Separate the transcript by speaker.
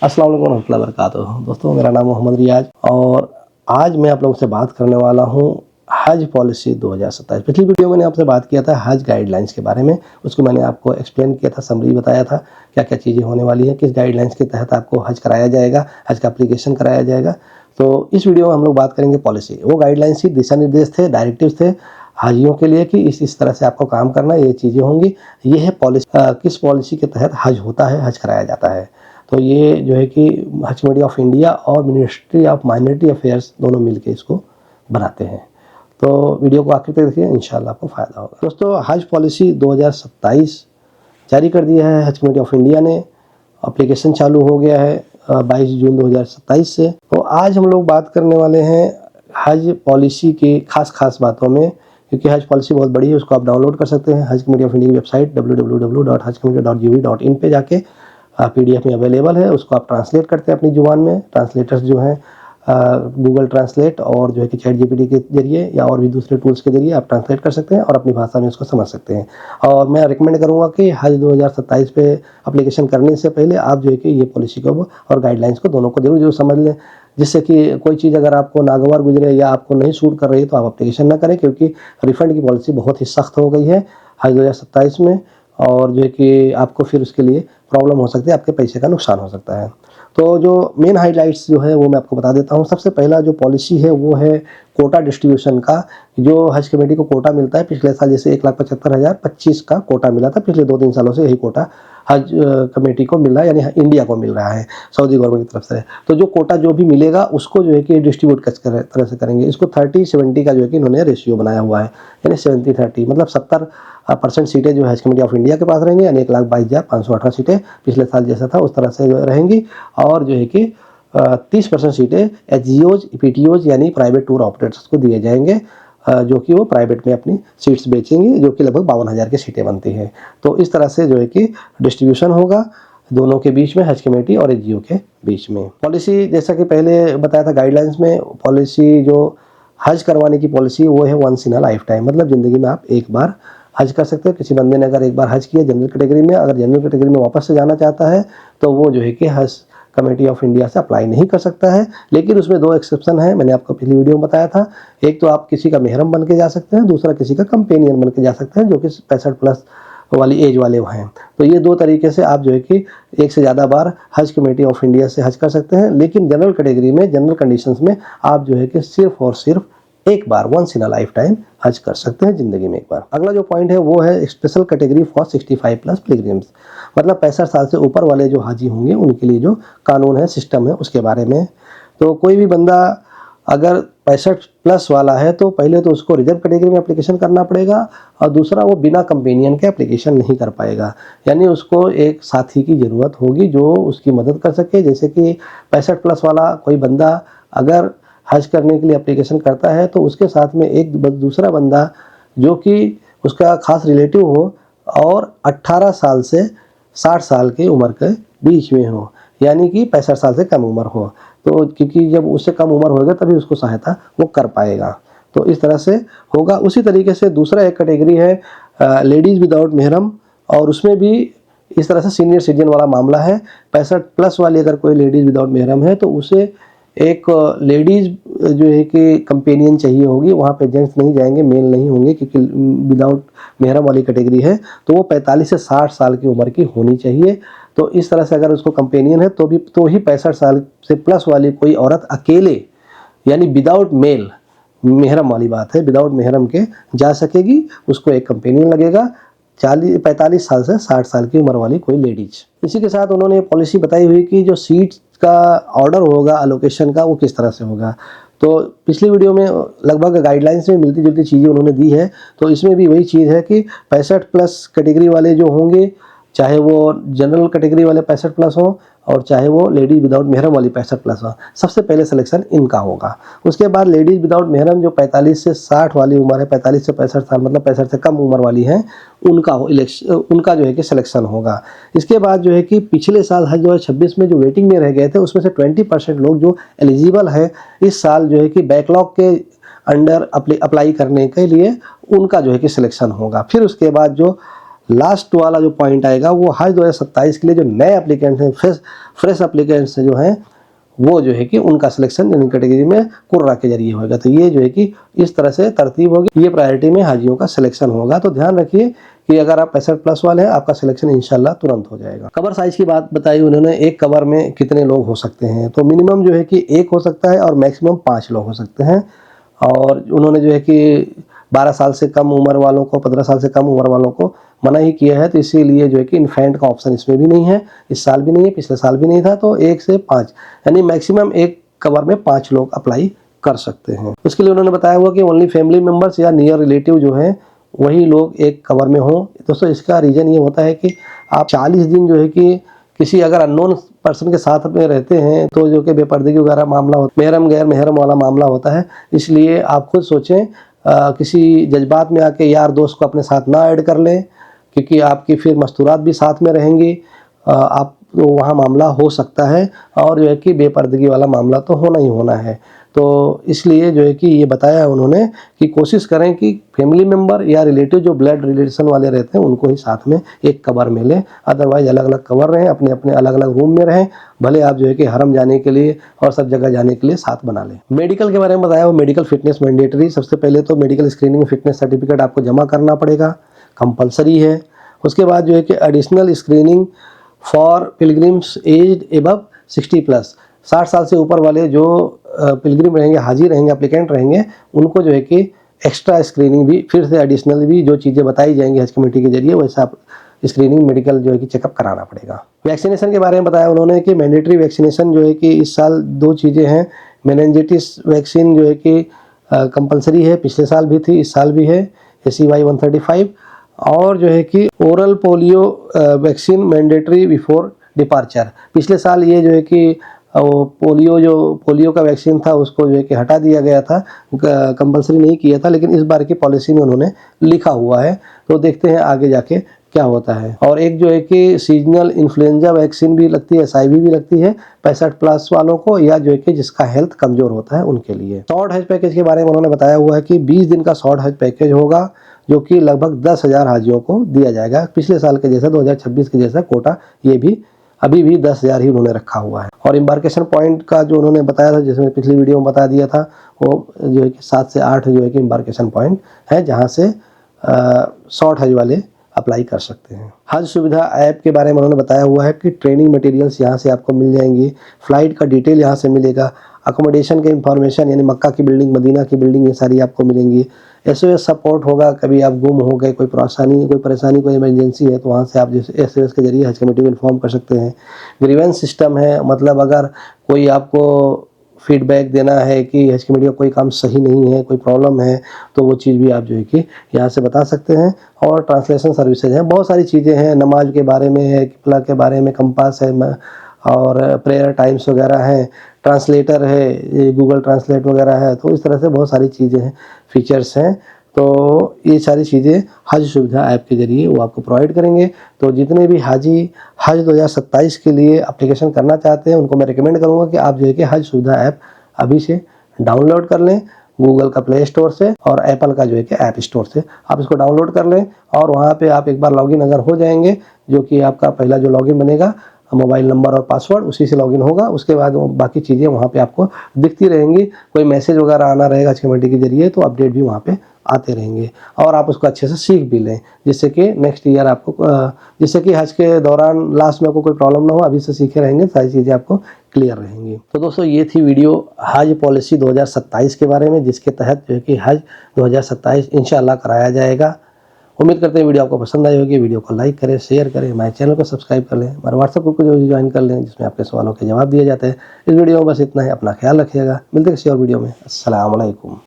Speaker 1: अस्सलाम वालेकुम रहमतुल्लाहि व बरकातुहू। दोस्तों, मेरा नाम मोहम्मद रियाज और आज मैं आप लोगों से बात करने वाला हूँ हज पॉलिसी 2027। पिछली वीडियो में मैंने आपसे बात किया था हज गाइडलाइंस के बारे में। उसको मैंने आपको एक्सप्लेन किया था, समरी बताया था क्या क्या चीज़ें होने वाली हैं, किस गाइडलाइंस के तहत आपको हज कराया जाएगा, हज का एप्लीकेशन कराया जाएगा। तो इस वीडियो में हम लोग बात करेंगे पॉलिसी। वो गाइडलाइंस ही दिशा निर्देश थे, डायरेक्टिव्स थे हाजियों के लिए कि इस तरह से आपको काम करना है, ये चीज़ें होंगी। ये है पॉलिसी, किस पॉलिसी के तहत हज होता है, हज कराया जाता है। तो ये जो है कि हज कमेटी ऑफ इंडिया और मिनिस्ट्री ऑफ माइनॉरिटी अफेयर्स दोनों मिलकर इसको बनाते हैं। तो वीडियो को आखिर तक देखिए, इंशाल्लाह आपको फ़ायदा होगा। दोस्तों, हज पॉलिसी 2027 जारी कर दिया है हज कमेटी ऑफ इंडिया ने। एप्लीकेशन चालू हो गया है 22 जून 2027 से। तो आज हम लोग बात करने वाले हैं हज पॉलिसी के खास बातों में, क्योंकि हज पॉलिसी बहुत बड़ी है। उसको आप डाउनलोड कर सकते हैं हज कमेटी ऑफ इंडिया की वेबसाइट www.hajcommittee.gov.in पे जाके PDF में अवेलेबल है। उसको आप ट्रांसलेट करते हैं अपनी ज़ुबान में। ट्रांसलेटर्स जो हैं गूगल ट्रांसलेट और जो है कि चैट GPT के जरिए या और भी दूसरे टूल्स के जरिए आप ट्रांसलेट कर सकते हैं और अपनी भाषा में उसको समझ सकते हैं। और मैं रिकमेंड करूंगा कि हज 2027 पे एप्लीकेशन करने से पहले आप जो है कि ये पॉलिसी को और गाइडलाइंस को दोनों को जरूर समझ लें, जिससे कि कोई चीज़ अगर आपको नागवार गुजरे या आपको नहीं सूट कर रही है तो आप एप्लीकेशन ना करें, क्योंकि रिफंड की पॉलिसी बहुत ही सख्त हो गई है हज 2027 में। और जो है कि आपको फिर उसके लिए प्रॉब्लम हो सकती है, आपके पैसे का नुकसान हो सकता है। तो जो मेन हाइलाइट्स जो है वो मैं आपको बता देता हूँ। सबसे पहला जो पॉलिसी है वो है कोटा डिस्ट्रीब्यूशन का। जो हज कमेटी को कोटा मिलता है, पिछले साल जैसे 1,75,025 का कोटा मिला था, पिछले 2-3 सालों से यही कोटा हज कमेटी को मिल रहा है, यानी इंडिया को मिल रहा है सऊदी गवर्नमेंट की तरफ से। तो जो कोटा जो भी मिलेगा उसको जो है कि डिस्ट्रीब्यूट किस तरह से करेंगे, इसको 30-70 का जो है कि इन्होंने रेशियो बनाया हुआ है, यानी 70-30, मतलब 70% सीटें जो हज कमेटी ऑफ इंडिया के पास रहेंगी, यानी 1,22,518 सीटें पिछले साल जैसा था उस तरह से रहेंगी। और जो है कि 30% सीटें HGOs, PTOs यानी प्राइवेट टूर ऑपरेटर्स को दिए जाएंगे, जो कि वो प्राइवेट में अपनी सीट्स बेचेंगे, जो कि लगभग 52,000 की सीटें बनती हैं। तो इस तरह से जो है कि डिस्ट्रीब्यूशन होगा दोनों के बीच में, हज कमेटी और HGO के बीच में। पॉलिसी जैसा कि पहले बताया था गाइडलाइंस में, पॉलिसी जो हज करवाने की पॉलिसी वो है once in a life time, मतलब ज़िंदगी में आप एक बार हज कर सकते हो। किसी बंदे ने अगर एक बार हज किया जनरल कैटेगरी में, अगर जनरल कैटेगरी में वापस से जाना चाहता है तो वो जो है कि हज कमेटी ऑफ इंडिया से अप्लाई नहीं कर सकता है। लेकिन उसमें 2 एक्सेप्शन है, मैंने आपको पिछली वीडियो में बताया था। एक तो आप किसी का मेहरम बन के जा सकते हैं, दूसरा किसी का कंपेनियन बन के जा सकते हैं जो कि 65+ वाली एज वाले हैं। तो ये 2 तरीके से आप जो है कि एक से ज़्यादा बार हज कमेटी ऑफ इंडिया से हज कर सकते हैं। लेकिन जनरल कैटेगरी में, जनरल कंडीशंस में आप जो है कि सिर्फ और सिर्फ एक बार once in a life time Hajj कर सकते हैं ज़िंदगी में एक बार। अगला जो पॉइंट है वो है स्पेशल कैटेगरी फॉर 65+ पिलग्रिम्स, मतलब 65 साल से ऊपर वाले जो हाजी होंगे उनके लिए जो कानून है, सिस्टम है, उसके बारे में। तो कोई भी बंदा अगर 65+ वाला है तो पहले तो उसको रिजर्व कैटेगरी में एप्लीकेशन करना पड़ेगा, और दूसरा वो बिना कंपेनियन के एप्लीकेशन नहीं कर पाएगा, यानी उसको एक साथी की ज़रूरत होगी जो उसकी मदद कर सके। जैसे कि 65+ वाला कोई बंदा अगर हज करने के लिए एप्लीकेशन करता है तो उसके साथ में एक दूसरा बंदा जो कि उसका खास रिलेटिव हो और 18 साल से 60 साल की उम्र के बीच में हो, यानी कि 65 साल से कम उम्र हो। तो क्योंकि जब उससे कम उम्र होगा तभी उसको सहायता वो कर पाएगा। तो इस तरह से होगा। उसी तरीके से दूसरा एक कैटेगरी है लेडीज़ विदाउट मेहरम, और उसमें भी इस तरह से सीनियर सिटीजन वाला मामला है। 65+ वाली अगर कोई लेडीज़ विदाउट मेहरम है तो उसे एक लेडीज़ जो है कि कंपेनियन चाहिए होगी, वहाँ पे जेंट्स नहीं जाएंगे, मेल नहीं होंगे, क्योंकि विदाउट मेहरम वाली कैटेगरी है तो वो 45 से 60 साल की उम्र की होनी चाहिए। तो इस तरह से अगर उसको कंपेनियन है तो ही 65 साल से प्लस वाली कोई औरत अकेले, यानी विदाउट मेल, मेहरम वाली बात है, विदाउट मेहरम के जा सकेगी। उसको एक कंपेनियन लगेगा 45 साल से 60 साल की उम्र वाली कोई लेडीज। इसी के साथ उन्होंने पॉलिसी बताई हुई कि जो सीट्स का ऑर्डर होगा एलोकेशन का वो किस तरह से होगा। तो पिछली वीडियो में लगभग गाइडलाइंस में मिलती जुलती चीज़ें उन्होंने दी है, तो इसमें भी वही चीज़ है कि 65+ कैटेगरी वाले जो होंगे, चाहे वो जनरल कैटेगरी वाले 65+ हों और चाहे वो लेडीज़ विदाउट मेहरम वाली 65+ हो, सबसे पहले सिलेक्शन इनका होगा। उसके बाद लेडीज़ विदाउट मेहरम जो 45 से 60 वाली उम्र है, 45 से 65 साल मतलब 65 से कम उम्र वाली हैं, उनका जो है कि सिलेक्शन होगा। इसके बाद जो है कि पिछले साल हज 2026 में जो वेटिंग में रह गए थे उसमें से 20% लोग जो एलिजिबल हैं इस साल जो है कि बैकलॉग के अंडर अप्लाई करने के लिए, उनका जो है कि सिलेक्शन होगा। फिर उसके बाद जो लास्ट वाला जो पॉइंट आएगा वो हज 2027 के लिए जो नए एप्लीकेंट्स हैं, फ्रेश एप्लीकेंट्स जो हैं, वो जो है कि उनका सिलेक्शन जनरल कैटेगरी में कुर्रा के जरिए होगा। तो ये जो है कि इस तरह से तरतीब होगी, ये प्रायोरिटी में हाजियों का सिलेक्शन होगा। तो ध्यान रखिए कि अगर आप 65+ वाले हैं, आपका सिलेक्शन इंशाल्लाह तुरंत हो जाएगा। कवर साइज की बात बताई उन्होंने, एक कवर में कितने लोग हो सकते हैं। तो मिनिमम जो है कि 1 हो सकता है और मैक्सिमम 5 लोग हो सकते हैं। और उन्होंने जो है कि 12 साल से कम उम्र वालों को, 15 साल से कम उम्र वालों को मना ही किया है। तो इसीलिए जो है कि इन्फेंट का ऑप्शन इसमें भी नहीं है, इस साल भी नहीं है, पिछले साल भी नहीं था। तो 1 से 5 यानी मैक्सिमम एक कवर में 5 लोग अप्लाई कर सकते हैं। उसके लिए उन्होंने बताया हुआ कि ओनली फैमिली मेम्बर्स या नियर रिलेटिव जो है वही लोग एक कवर में हों। दोस्तों इसका रीज़न ये होता है कि आप 40 दिन जो है कि किसी अगर अननोन पर्सन के साथ में रहते हैं तो जो कि बेपर्दगी वगैरह मामला होता है, महरम गैर महरम वाला मामला होता है। इसलिए आप खुद सोचें, किसी जज्बात में आके यार दोस्त को अपने साथ ना ऐड कर लें, क्योंकि आपकी फिर मस्तूरात भी साथ में रहेंगी। आप तो वहाँ मामला हो सकता है और जो है कि बेपर्दगी वाला मामला तो होना ही होना है। तो इसलिए जो है कि ये बताया उन्होंने कि कोशिश करें कि फैमिली मेम्बर या रिलेटिव जो ब्लड रिलेशन वाले रहते हैं उनको ही साथ में एक कवर में लें। अदरवाइज अलग अलग कवर रहें, अपने अपने अलग अलग रूम में रहें। भले आप जो है कि हरम जाने के लिए और सब जगह जाने के लिए साथ बना लें। मेडिकल के बारे में बताया, वो मेडिकल फिटनेस मैंडेटरी। सबसे पहले तो मेडिकल स्क्रीनिंग फिटनेस सर्टिफिकेट आपको जमा करना पड़ेगा, कंपलसरी है। उसके बाद जो है कि additional screening for pilgrims aged above 60+, 60 साल से ऊपर वाले जो पिलग्रिम रहेंगे, हाजी रहेंगे, एप्लीकेंट रहेंगे, उनको जो है कि एक्स्ट्रा स्क्रीनिंग भी फिर से एडिशनल भी जो चीज़ें बताई जाएंगी हज कमेटी के जरिए, वैसा स्क्रीनिंग मेडिकल जो है कि चेकअप कराना पड़ेगा। वैक्सीनेशन के बारे में बताया उन्होंने कि मैंडेटरी वैक्सीनेशन जो है कि इस साल 2 चीज़ें हैं। मेनिंजाइटिस वैक्सीन जो है कि कंपलसरी है, पिछले साल भी थी, इस साल भी है, ACY 135। और जो है कि oral polio vaccine mandatory before departure. पिछले साल ये जो है कि पोलियो का वैक्सीन था उसको जो है कि हटा दिया गया था, कंपलसरी नहीं किया था, लेकिन इस बार की पॉलिसी में उन्होंने लिखा हुआ है। तो देखते हैं आगे जाके क्या होता है। और एक जो है कि सीजनल इन्फ्लुएंजा वैक्सीन भी लगती है, SIV भी लगती है 65+ वालों को, या जो है कि जिसका हेल्थ कमज़ोर होता है उनके लिए। शॉर्ट हज पैकेज के बारे में उन्होंने बताया हुआ है कि 20 दिन का शॉर्ट हज पैकेज होगा, जो कि लगभग 10,000 हाजियों को दिया जाएगा। पिछले साल के जैसा 2026 के जैसा कोटा ये भी अभी भी 10,000 ही उन्होंने रखा हुआ है। और एम्बार्केशन पॉइंट का जो उन्होंने बताया था, जिसमें पिछली वीडियो में बता दिया था, वो जो है कि 7 से 8 जो है कि एम्बार्केशन पॉइंट है जहाँ से शॉर्ट हज वाले अप्लाई कर सकते हैं। हज सुविधा ऐप के बारे में उन्होंने बताया हुआ है कि ट्रेनिंग मटेरियल्स यहाँ से आपको मिल जाएंगी, फ्लाइट का डिटेल यहाँ से मिलेगा, अकोमोडेशन के इंफॉर्मेशन यानी मक्का की बिल्डिंग, मदीना की बिल्डिंग, ये सारी आपको मिलेंगी। SOS सपोर्ट होगा, कभी आप गुम हो गए, कोई परेशानी, कोई इमरजेंसी है, तो वहाँ से आप जैसे SOS के जरिए हज कमेटी को इन्फॉर्म कर सकते हैं। ग्रीवेंस सिस्टम है, मतलब अगर कोई आपको फीडबैक देना है कि हज कमेटी का कोई काम सही नहीं है, कोई प्रॉब्लम है, तो वो चीज़ भी आप जो है कि यहाँ से बता सकते हैं। और ट्रांसलेशन सर्विसेज हैं, बहुत सारी चीज़ें हैं, नमाज के बारे में है, किबला के बारे में, कंपास है, और प्रेयर टाइम्स वगैरह हैं, ट्रांसलेटर है, गूगल ट्रांसलेट वगैरह है। तो इस तरह से बहुत सारी चीज़ें हैं, फीचर्स हैं। तो ये सारी चीज़ें हज सुविधा ऐप के जरिए वो आपको प्रोवाइड करेंगे। तो जितने भी हाजी हज 2027 के लिए एप्लीकेशन करना चाहते हैं, उनको मैं रिकमेंड करूँगा कि आप जो है कि हज सुविधा ऐप अभी से डाउनलोड कर लें, गूगल का प्ले स्टोर से और एप्पल का जो है कि ऐप स्टोर से आप इसको डाउनलोड कर लें। और वहाँ पे आप एक बार लॉगिन अगर हो जाएंगे, जो कि आपका पहला जो लॉगिन बनेगा, मोबाइल नंबर और पासवर्ड, उसी से लॉगिन होगा। उसके बाद बाकी चीज़ें वहाँ पे आपको दिखती रहेंगी। कोई मैसेज वगैरह आना रहेगा हज कमेटी के जरिए, तो अपडेट भी वहाँ पे आते रहेंगे और आप उसको अच्छे से सीख भी लें, जिससे कि नेक्स्ट ईयर आपको जिससे कि हज के दौरान लास्ट में आपको कोई प्रॉब्लम ना हो। अभी से सीखे रहेंगे, सारी चीज़ें आपको क्लियर रहेंगी। तो दोस्तों ये थी वीडियो हज पॉलिसी 2027 के बारे में, जिसके तहत जो है कि हज 2027 इंशाअल्लाह कराया जाएगा। उम्मीद करते हैं वीडियो आपको पसंद आई होगी। वीडियो को लाइक करें, शेयर करें, हमारे चैनल को सब्सक्राइब कर लें, हमारे व्हाट्सएप ग्रुप को जो ज्वाइन कर लें, जिसमें आपके सवालों के जवाब दिए जाते हैं। इस वीडियो में बस इतना ही। अपना ख्याल रखिएगा, मिलते हैं किसी और वीडियो में। अस्सलाम वालेकुम।